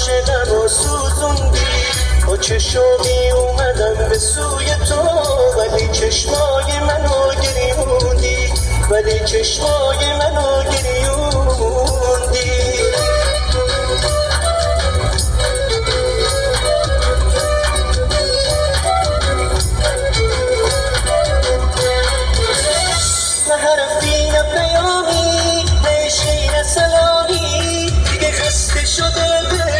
عاشقم و سوزوندی، با چشمی اومدم به سوی تو، ولی چشمای منو گریوندی، ولی چشمای منو گریوندی. نه حرفی نه پیامی، نه عشقی نه سلامی، دیگه خسته شده دل،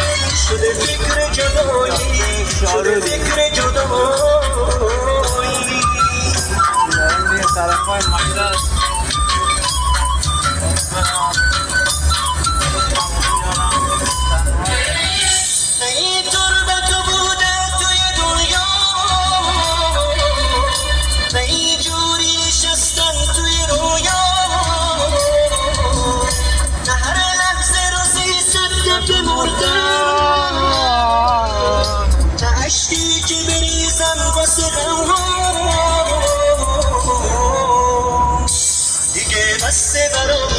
شده فکر جدایی، شده فکر جدایی. نه این تربت بوده توی دنیا، نه اینجوری نشستن توی رویا، نه هر لحظه رو 300 دفعه مردم، نه عشقی که بریزم واسه غمها، دیگه بسه برام